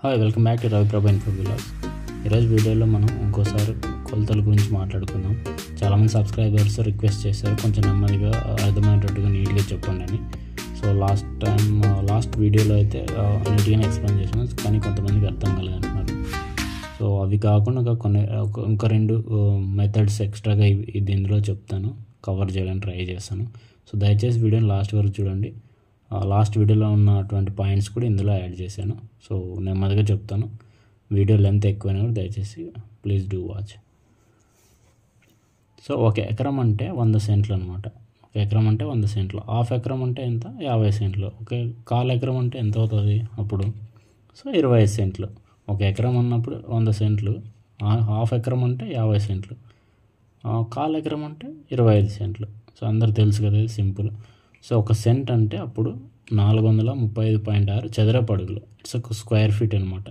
Hi, welcome back to Ravi ప్రభా info vlogs. ఈరోజు వీడియోలో మనం ఇంకోసారి కొలతల గురించి మాట్లాడుకుందాం. చాలామంది సబ్స్క్రైబర్స్ రిక్వెస్ట్ చేశారు, కొంచెం నెమ్మదిగా అర్థమయ్యేటట్టుగా నీట్గా చెప్పండి అని. సో లాస్ట్ వీడియోలో అయితే నీట్గానే ఎక్స్ప్లెయిన్ చేశాను, కానీ కొంతమందికి అర్థం కాలేదంటున్నారు. సో అవి కాకుండా ఇంకా రెండు మెథడ్స్ ఎక్స్ట్రాగా ఇది ఇందులో చెప్తాను, కవర్ చేయడానికి ట్రై చేస్తాను. సో దయచేసి వీడియోని లాస్ట్ వరకు చూడండి. లాస్ట్ వీడియోలో ఉన్నటువంటి పాయింట్స్ కూడా ఇందులో యాడ్ చేశాను. సో నెమ్మదిగా చెప్తాను. వీడియో లెంత్ ఎక్కువైనా కూడా దయచేసి ప్లీజ్ డూ వాచ్. సో 1 ఎకరం అంటే 100 సెంట్లు అనమాట. 1 ఎకరం అంటే 100 సెంట్లు. హాఫ్ ఎకరం అంటే ఎంత? 50 సెంట్లు. కాల్ ఎకరం అంటే ఎంత అవుతుంది అప్పుడు? సో 25 సెంట్లు. 1 ఎకరం అన్నప్పుడు 100 సెంట్లు, హాఫ్ ఎకరం అంటే 50 సెంట్లు, కాల్ ఎకరం అంటే 25 సెంట్లు. సో అందరు తెలుసు కదా, ఇది సింపుల్. సో 1 సెంట్ అంటే అప్పుడు 435.6 చదరపు అడుగులు. ఇట్స్ ఒక స్క్వేర్ ఫీట్ అనమాట.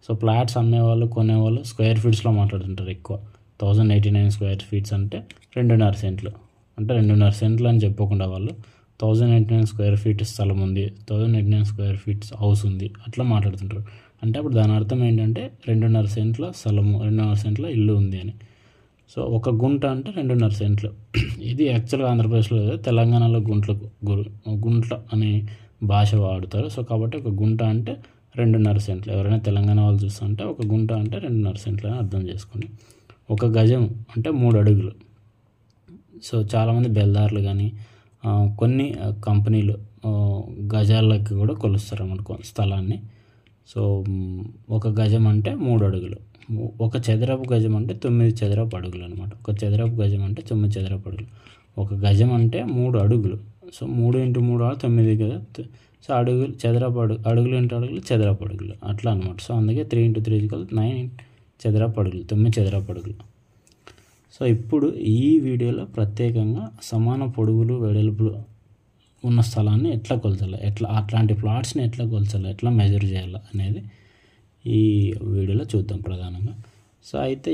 సో ప్లాట్స్ అమ్మేవాళ్ళు కొనేవాళ్ళు స్క్వేర్ ఫీట్స్లో మాట్లాడుతుంటారు ఎక్కువ. 1089 స్క్వేర్ ఫీట్స్ అంటే 2.5 సెంట్లు. అంటే 2.5 సెంట్లు అని చెప్పకుండా వాళ్ళు 1089 స్క్వేర్ ఫీట్ స్థలం ఉంది, 1089 స్క్వేర్ ఫీట్స్ హౌస్ ఉంది, అట్లా మాట్లాడుతుంటారు. అంటే అప్పుడు దాని అర్థం ఏంటంటే 2.5 సెంట్ల స్థలము, 2.5 సెంట్ల ఇల్లు ఉంది అని. సో 1 గుంట అంటే 2.5 సెంట్లు. ఇది యాక్చువల్గా ఆంధ్రప్రదేశ్లో లేదా తెలంగాణలో గుంట్ల అనే భాష వాడుతారు. సో కాబట్టి 1 గుంట అంటే 2.5 సెంట్లు. ఎవరైనా తెలంగాణ వాళ్ళు చూస్తుంటే 1 గుంట అంటే 2.5 సెంట్లు అని అర్థం చేసుకోండి. 1 గజం అంటే 3 అడుగులు. సో చాలామంది బెల్దార్లు కానీ కొన్ని కంపెనీలు గజాలకి కూడా కొలుస్తారు అన్నమాట స్థలాన్ని. సో 1 గజం అంటే 3 అడుగులు. 1 చదరపు గజం అంటే 9 చదరపు అడుగులు అనమాట. 1 చదరపు గజం అంటే 9 చదరపు అడుగులు. 1 గజం అంటే 3 అడుగులు. సో 3 × 3 = 9 కదా. సో అడుగులు చదరపు అడుగులు ఇంటూ అడుగులు చదరపు అడుగులు అట్లా అనమాట. సో అందుకే 3 × 3 = 9 చదరపు అడుగులు, 9 చదరపు అడుగులు. సో ఇప్పుడు ఈ వీడియోలో ప్రత్యేకంగా సమాన పొడుగులు వెడల్పులు ఉన్న స్థలాన్ని ఎట్లా కొలచాలి, అట్లాంటి ప్లాట్స్ని ఎట్లా కొలచాలి, ఎట్లా మెజర్ చేయాలి అనేది ఈ వీడియోలో చూద్దాం ప్రధానంగా. సో అయితే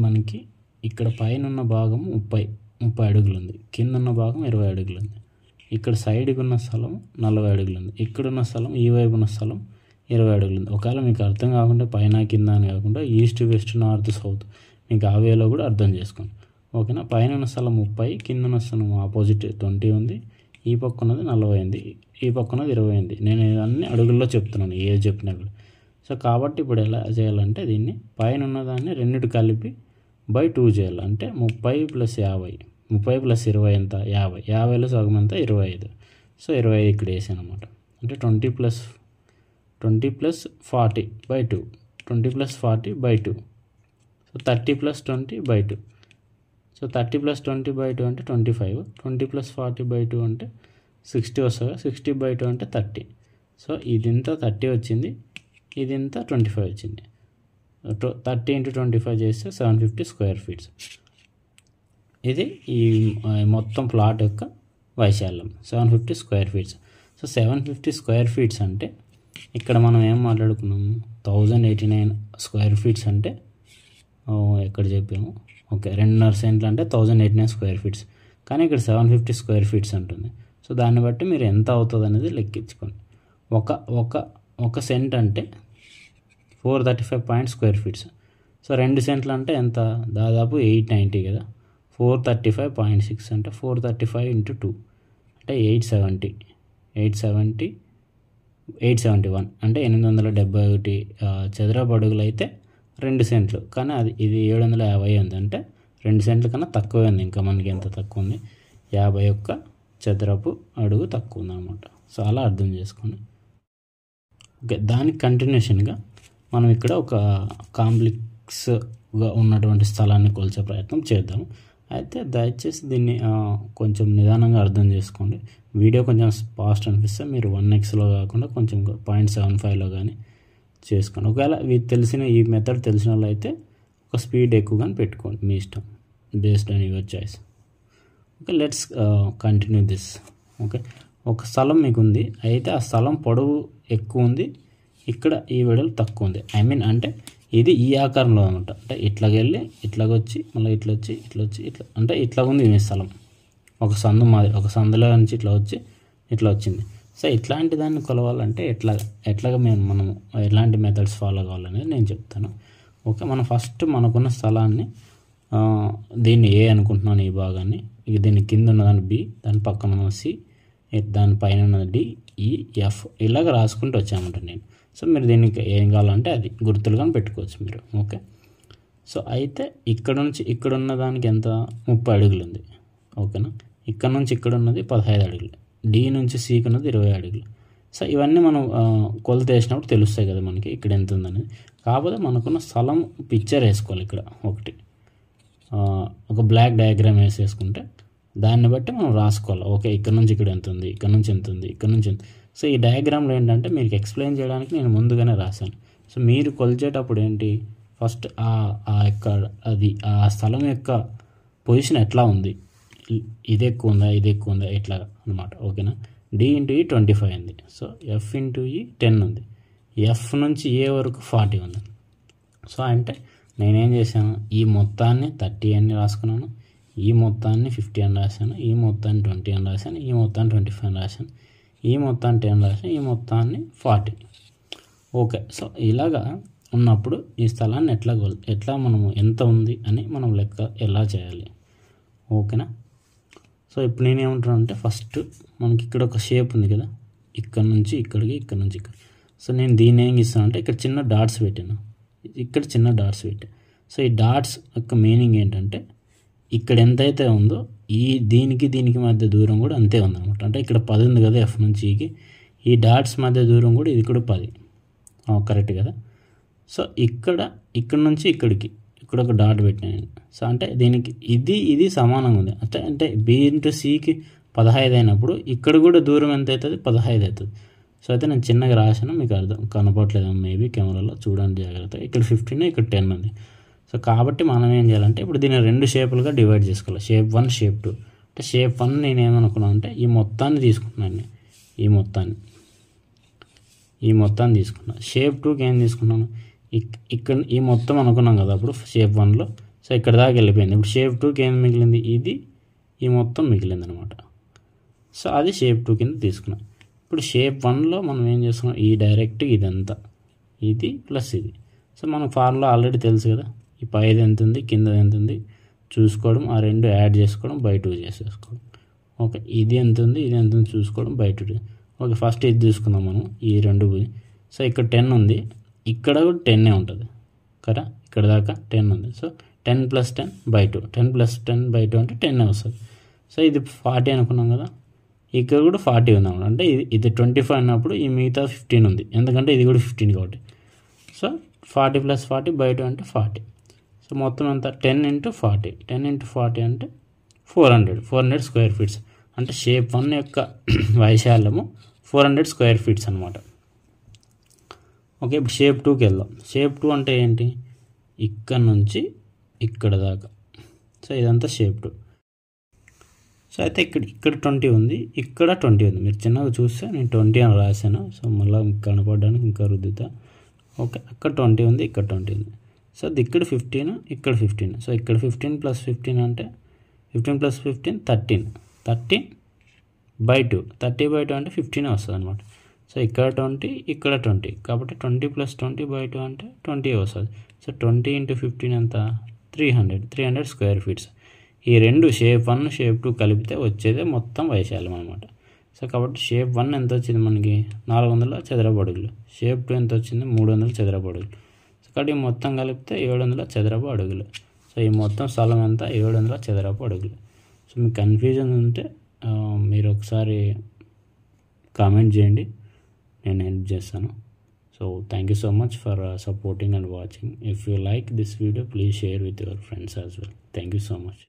మనకి ఇక్కడ పైన ఉన్న భాగం 30 అడుగులు ఉంది, కింద ఉన్న భాగం 20 అడుగులు ఉంది. ఇక్కడ సైడ్కి ఉన్న స్థలం 40 అడుగులు ఉంది. ఇక్కడున్న స్థలం, ఈ వైపు ఉన్న స్థలం 20 అడుగులు ఉంది. ఒకవేళ మీకు అర్థం కాకుండా పైన కింద అని కాకుండా ఈస్ట్ వెస్ట్ నార్త్ సౌత్ మీకు ఆ వేలో కూడా అర్థం చేసుకోండి, ఓకేనా. పైన ఉన్న స్థలం 30, కింద ఉన్న స్థలం ఆపోజిట్ 20 ఉంది, ఈ పక్క ఉన్నది 40 ఉంది, ఈ పక్క ఉన్నది 20 ఉంది. నేను అన్ని అడుగుల్లో చెప్తున్నాను, ఏది చెప్పినా కూడా. సో కాబట్టి ఇప్పుడు ఎలా చేయాలంటే దీన్ని పైన ఉన్నదాన్ని రెండిటి కలిపి /2 చేయాలి. అంటే 30 + 50, 30 + 20 ఎంత? 50. 50లో సగం ఎంత? 25. సో 25 ఇక్కడ వేసాను అనమాట. అంటే 20 + 40/2, 20 + 40/2. సో 30 + 20/2. సో 30 + 20/2 అంటే 25. 20 + 40/2 అంటే 60 వస్తుంది. 60/2 అంటే 30. సో ఇదింత 30 వచ్చింది, ఇదింత 25 వచ్చింది. 30 × 25 చేస్తే 750 స్క్వేర్ ఫీట్స్. ఇది ఈ మొత్తం ప్లాట్ యొక్క వైశాల్యం 750 square feets. So 750 square feets అంటే ఇక్కడ మనం ఏం మాట్లాడుకున్నాము? 1089 స్క్వేర్ ఫీట్స్ అంటే ఎక్కడ చెప్పాము? ఓకే, 2.5 సెంట్లు అంటే 1089 స్క్వేర్ ఫీట్స్. కానీ ఇక్కడ 750 స్క్వేర్ ఫీట్స్ ఉంటుంది. సో దాన్ని బట్టి మీరు ఎంత అవుతుంది అనేది లెక్కించుకోండి. ఒక సెంట్ అంటే 435 స్క్వేర్ ఫీట్స్. సో 2 సెంట్లు అంటే ఎంత? దాదాపు 890 కదా. 435.6 అంటే 435 × 2 అంటే 871 అంటే 871 చదరపు అడుగులు అయితే 2 సెంట్లు. కానీ ఇది 750 ఉంది, అంటే 2 సెంట్ల కన్నా తక్కువే ఉంది. ఇంకా మనకి ఎంత తక్కువ ఉంది? 51 చదరపు అడుగు తక్కువ ఉంది అనమాట. సో అలా అర్థం చేసుకోండి. ఓకే, దానికి కంటిన్యూషన్గా మనం ఇక్కడ ఒక కాంప్లెక్స్గా ఉన్నటువంటి స్థలాన్ని కొలిచే ప్రయత్నం చేద్దాం. అయితే దయచేసి దీన్ని కొంచెం నిదానంగా అర్థం చేసుకోండి. వీడియో కొంచెం ఫాస్ట్ అనిపిస్తే మీరు 1xలో కాకుండా కొంచెం 0.75లో కానీ చేసుకోండి. ఒకవేళ ఈ మెథడ్ తెలిసిన వాళ్ళు అయితే ఒక స్పీడ్ ఎక్కువగానే పెట్టుకోండి, మీ ఇష్టం, based on your choice. Okay, let's continue this. Okay, ఒక స్థలం మీకు ఉంది, అయితే ఆ స్థలం పొడవు ఎక్కువ ఉంది, ఇక్కడ ఈ వెడల్పు తక్కువ ఉంది. అంటే ఇది ఈ ఆకారంలో అనమాట. అంటే ఇట్లాగెళ్ళి ఇట్లాగొచ్చి మళ్ళీ ఇట్లా వచ్చి ఇట్లా అంటే ఇట్లా ఉంది మీ స్థలం. ఒక సందులో నుంచి ఇట్లా వచ్చి ఇట్లా వచ్చింది. సో ఇట్లాంటి దాన్ని కొలవాలంటే ఎట్లాగా మనం ఎలాంటి మెథడ్స్ ఫాలో కావాలనేది నేను చెప్తాను. ఓకే, మనం ఫస్ట్ మనకున్న స్థలాన్ని దీన్ని ఏ అనుకుంటున్నాను, ఈ భాగాన్ని, ఇక దీని కింద ఉన్నదాన్ని బి, దాని పక్కన ఉన్న సి, దానిపైన ఉన్నది డి, ఈ, ఎఫ్ ఇలాగ రాసుకుంటూ వచ్చామంట నేను. సో మీరు దీనికి ఏం కావాలంటే అది గుర్తులుగా పెట్టుకోవచ్చు మీరు. ఓకే, సో అయితే ఇక్కడ నుంచి ఇక్కడ ఉన్న దానికి ఎంత 30 అడుగులు ఉంది. ఓకేనా, ఇక్కడ నుంచి ఇక్కడ ఉన్నది 15 అడుగులు, డి నుంచి సికి ఉన్నది 20 అడుగులు. సో ఇవన్నీ మనం కొలత వేసినప్పుడు తెలుస్తాయి కదా మనకి ఇక్కడ ఎంత ఉందనేది. కాకపోతే మనకున్న స్థలం పిక్చర్ వేసుకోవాలి ఇక్కడ ఒకటి, ఒక బ్లాక్ డయాగ్రామ్ వేసేసుకుంటే దాన్ని బట్టి మనం రాసుకోవాలి. ఓకే, ఇక్కడ నుంచి ఇక్కడ ఎంత ఉంది, ఇక్కడ నుంచి ఎంత ఉంది, ఇక్కడ నుంచి ఎంత. సో ఈ డయాగ్రామ్లో ఏంటంటే మీకు ఎక్స్ప్లెయిన్ చేయడానికి నేను ముందుగానే రాశాను. సో మీరు కొలిచేటప్పుడు ఏంటి, ఫస్ట్ ఆ స్థలం యొక్క పొజిషన్ ఎట్లా ఉంది, ఇది ఎక్కువ ఉందా, ఇది ఎక్కువ ఉందా, ఇట్లా అనమాట. ఓకేనా, డి ఇంటూ ఈ 25 ఉంది. సో ఎఫ్ ఇంటూ ఈ 10 ఉంది. ఎఫ్ నుంచి ఏ వరకు 40 ఉంది. సో అంటే నేనేం చేశాను, ఈ మొత్తాన్ని 30 అని రాసుకున్నాను, ఈ మొత్తాన్ని 50 అని రాశాను, ఈ మొత్తాన్ని 20 అని రాశాను, ఈ మొత్తాన్ని 25 అని రాశాను, ఈ మొత్తాన్ని 10 రాశాను, ఈ మొత్తాన్ని 40. ఓకే, సో ఇలాగా ఉన్నప్పుడు ఈ స్థలాన్ని ఎట్లా మనము ఎంత ఉంది అని మనం లెక్క ఎలా చేయాలి. ఓకేనా, సో ఇప్పుడు నేనేమంటున్నాను అంటే ఫస్ట్ మనకి ఇక్కడ ఒక షేప్ ఉంది కదా, ఇక్కడ నుంచి ఇక్కడికి, ఇక్కడ నుంచి ఇక్కడ. సో నేను దీన్ని ఏం ఇస్తాను అంటే ఇక్కడ చిన్న డాట్స్ పెట్టాను, ఇక్కడ చిన్న డాట్స్ పెట్టాను. సో ఈ డాట్స్ యొక్క మీనింగ్ ఏంటంటే ఇక్కడ ఎంతైతే ఉందో దీనికి మధ్య దూరం కూడా అంతే ఉందన్నమాట. అంటే ఇక్కడ 10 ఉంది కదా ఎఫ్ నుంచి ఈకి, ఈ డాట్స్ మధ్య దూరం కూడా ఇది కూడా 10. కరెక్ట్ కదా. సో ఇక్కడ నుంచి ఇక్కడికి ఇక్కడ ఒక డాట్ పెట్టాను. సో అంటే దీనికి ఇది సమానంగా ఉంది. అంటే బి ఇంటూ సికి 15 అయినప్పుడు ఇక్కడ కూడా దూరం ఎంత అవుతుంది, 15 అవుతుంది. సో అయితే నేను చిన్నగా రాశాను, మీకు అర్థం కనపడలేదు మేబీ కెమెరాలో, చూడండి జాగ్రత్తగా. ఇక్కడ 15, ఇక్కడ 10 ఉంది. సో కాబట్టి మనం ఏం చేయాలంటే ఇప్పుడు దీన్ని 2 షేపులుగా డివైడ్ చేసుకోవాలి, షేప్ 1, షేప్ 2. అంటే షేప్ 1 నేను ఏమనుకున్నాను అంటే ఈ మొత్తాన్ని తీసుకుంటున్నాను, ఈ మొత్తాన్ని తీసుకున్నాను. షేప్ 2కి ఏం తీసుకున్నాను, ఇక్కడ ఈ మొత్తం అనుకున్నాం కదా అప్పుడు షేప్ 1లో. సో ఇక్కడ దాకా వెళ్ళిపోయింది. ఇప్పుడు షేప్ 2కి ఏం మిగిలింది, ఈ మొత్తం మిగిలింది అనమాట. సో అది షేప్ 2 కింద తీసుకున్నాం. ఇప్పుడు షేప్ 1లో మనం ఏం చేస్తున్నాం, ఈ డైరెక్ట్ ఇదంతా ఇది ప్లస్ ఇది. సో మనకు ఫార్ములా ఆల్రెడీ తెలుసు కదా, ఈ పైది ఎంత ఉంది, కింద ఎంత ఉంది చూసుకోవడం, ఆ రెండు యాడ్ చేసుకోవడం, బై 2 చేసేసుకోవడం. ఓకే, ఇది ఎంత ఉంది, ఇది ఎంత ఉంది చూసుకోవడం, బై 2. ఓకే, ఫస్ట్ ఇది తీసుకుందాం మనం, ఈ 2. సో ఇక్కడ 10 ఉంది, ఇక్కడ కూడా 10 ఉంటుంది కదా, ఇక్కడ దాకా 10 ఉంది. సో 10 + 10 / 2, 10 + 10 / 2 అంటే 10 వస్తుంది. సో ఇది 40 అనుకున్నాం కదా, ఇక్కడ కూడా 40 ఉంది అన్నమాట. అంటే ఇది 25 అన్నప్పుడు ఈ మిగతా 15 ఉంది, ఎందుకంటే ఇది కూడా 15 కాబట్టి. సో 40 + 40 / 2 అంటే 40. సో మొత్తం అంతా 10 × 40, 10 × 40 అంటే 400 స్క్వేర్ ఫీట్స్. అంటే షేప్ 1 యొక్క వైశాల్యము 400 స్క్వేర్ ఫీట్స్ అనమాట. ఓకే, ఇప్పుడు షేప్ 2కి వెళ్దాం. షేప్ 2 అంటే ఏంటి, ఇక్కడ నుంచి ఇక్కడ దాకా. సో ఇదంతా షేప్ 2. సో అయితే ఇక్కడ 20 ఉంది, ఇక్కడ 20 ఉంది. మీరు చిన్నగా చూస్తే నేను 20 అని రాశాను. సో మళ్ళీ కనపడడానికి ఇంకా రుద్దుతా. ఓకే, అక్కడ 20 ఉంది, ఇక్కడ 20 ఉంది. సో ఇక్కడ 15, ఇక్కడ 15. సో ఇక్కడ 15 + 15 అంటే 15 + 15 13. 13/2, 30/2 అంటే 15 వస్తుంది అనమాట. సో ఇక్కడ 20, ఇక్కడ 20, కాబట్టి 20 + 20/2 అంటే 20 వస్తుంది. సో 20 × 15 ఎంత, 300 స్క్వేర్ ఫీట్స్. ఈ రెండు షేప్ 1, షేప్ 2 కలిపితే వచ్చేదే మొత్తం వైశాల్యం అనమాట. సో కాబట్టి షేప్ 1 ఎంత వచ్చింది మనకి, 400 చదరపు అడుగులు. షేప్ 2 ఎంత వచ్చింది, 300 చదరపు అడుగులు. సో కాబట్టి మొత్తం కలిపితే 700 చదరపు అడుగులు. సో ఈ మొత్తం స్థలం ఎంత, 700 చదరపు అడుగులు. సో మీకు కన్ఫ్యూజన్ ఉంటే మీరు ఒకసారి కామెంట్ చేయండి, నేను హెల్ప్ చేస్తాను. So thank you so much for supporting and watching. If you like this video, please share with your friends as well. Thank you so much.